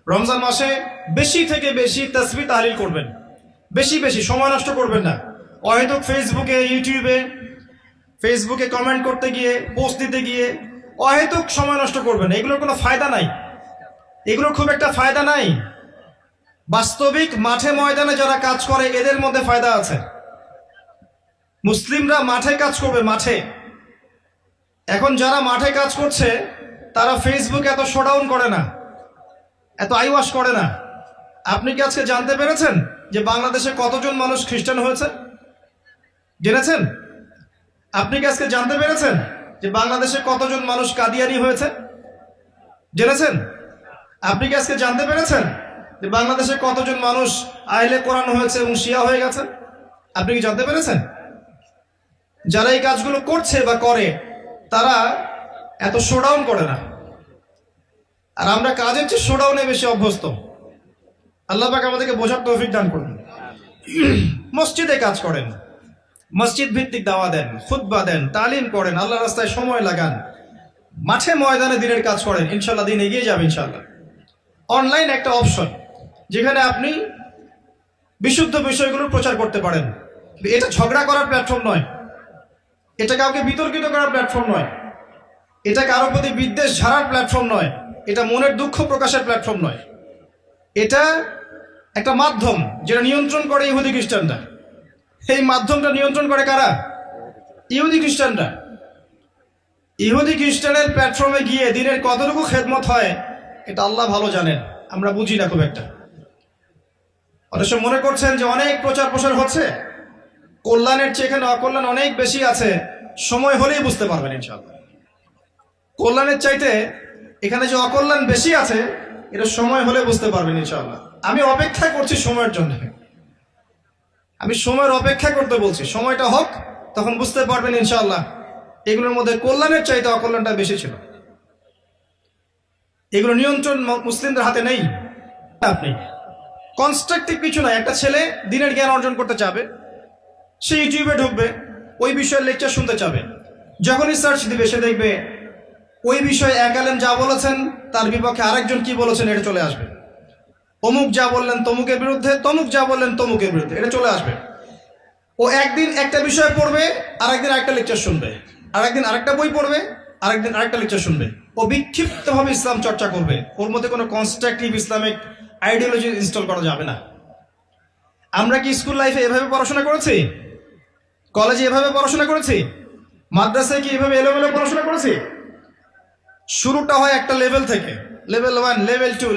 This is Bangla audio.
রমজান মাসে বেশি থেকে বেশি তাসবিহ তাহলিল করবেন, বেশি বেশি সময় নষ্ট করবেন না। হয়তো ফেসবুকে কমেন্ট করতে গিয়ে, পোস্ট দিতে গিয়ে অহেতুক সময় নষ্ট করবেন। এগুলোর কোনো ফায়দা নাই, এগুলোর খুব একটা ফায়দা নাই। বাস্তবিক মাঠে ময়দানে যারা কাজ করে এদের মধ্যে ফায়দা আছে। মুসলিমরা মাঠে কাজ করবে, মাঠে। এখন যারা মাঠে কাজ করছে তারা ফেসবুকে এত শোডাউন করে না, এত আইওয়াশ করে না। আপনি কি আজকে জানতে পেরেছেন যে বাংলাদেশে কতজন মানুষ খ্রিস্টান হয়েছে? জেনেছেন? আপনি কি আজকে জানতে পেরেছেন যে বাংলাদেশে কতজন মানুষ কাদিয়ানি হয়েছে? জেনেছেন? আপনি কি আজকে জানতে পেরেছেন যে বাংলাদেশে কতজন মানুষ আহলে কোরআন হয়েছে এবং শিয়া হয়ে গেছে? আপনি কি জানতে পেরেছেন? যারা এই কাজগুলো করছে বা করে তারা এত শোডাউন করে না, আর আমরা কাজের চেয়ে শোডাউনে বেশি অভ্যস্ত। আল্লাহ পাক আমাদেরকে বোঝার তৌফিক দান করুন। মসজিদে কাজ করেন, মসজিদ ভিত্তিক দাওয়া দেন, খুতবা দেন, তালিম করেন, আল্লাহ রাস্তায় সময় লাগান, মাঠে ময়দানে দিনের কাজ করেন, ইনশাল্লাহ দিন এগিয়ে যাবে ইনশাল্লাহ। অনলাইন একটা অপশন যেখানে আপনি বিশুদ্ধ বিষয়গুলো প্রচার করতে পারেন। এটা ঝগড়া করার প্ল্যাটফর্ম নয়, এটা কাউকে বিতর্কিত করার প্ল্যাটফর্ম নয়, এটা কারোর প্রতি বিদ্বেষ ঝাড়ার প্ল্যাটফর্ম নয়, এটা মনের দুঃখ প্রকাশের প্ল্যাটফর্ম নয়। এটা একটা মাধ্যম যেটা নিয়ন্ত্রণ করে ইহুদি খ্রিস্টানরা। এই মাধ্যমটা নিয়ন্ত্রণ করে কারা? ইহুদি খ্রিস্টানরা। ইহুদি খ্রিস্টানের প্ল্যাটফর্মে গিয়ে দিনের কতটুকু খেদমত হয় এটা আল্লাহ ভালো জানেন, আমরা বুঝি না খুব একটা। অথচ মনে করছেন যে অনেক প্রচার প্রসার হচ্ছে, কল্যাণের চেয়ে এখানে অকল্যাণ অনেক বেশি আছে, সময় হলেই বুঝতে পারবেন ইনশাআল্লাহ। কল্যাণের চাইতে এখানে যে অকল্যাণ বেশি আছে এটা সময় হলে বুঝতে পারবেন ইনশাআল্লাহ। আমি অপেক্ষা করছি সময়ের জন্য, আমি সময়ের অপেক্ষা করতে বলছি, সময়টা হোক তখন বুঝতে পারবেন ইনশাআল্লাহ। এগুলোর মধ্যে কল্যাণের চাইতে অকল্যাণটা বেশি ছিল। এগুলো নিয়ন্ত্রণ মুসলিমদের হাতে নেই। আপনি কনস্ট্রাকটিভ কিছু নয়, একটা ছেলে দিনের জ্ঞান অর্জন করতে চাবে, সে ইউটিউবে ঢুকবে, ওই বিষয়ের লেকচার শুনতে চাবে। যখনই সার্চ দিবে সে দেখবে ওই বিষয়ে এক আলেম যা বলেছেন তার বিপক্ষে আরেকজন কি বলেছেন এটা চলে আসবে। অমুক যা বললেন তমুকের বিরুদ্ধে, তমুক যা বললেন তমুকের বিরুদ্ধে, এটা চলে আসবে। ও একদিন একটা বিষয় পড়বে, আরেকদিন আরেকটা লেকচার শুনবে, আরেকদিন আরেকটা বই পড়বে, আরেকদিন আরেকটা লেকচার শুনবে। ও বিক্ষিপ্তভাবে ইসলাম চর্চা করবে, ওর মধ্যে কোনো কনস্ট্রাকটিভ ইসলামিক আইডিওলজি ইনস্টল করা যাবে না। আমরা কি স্কুল লাইফে এভাবে পড়াশোনা করেছি? কলেজে এভাবে পড়াশোনা করেছি? মাদ্রাসায় কি এভাবে এলোমেলো পড়াশোনা করেছি? শুরুটা হয় একটা লেভেল থেকে, লেভেল 1, লেভেল 2,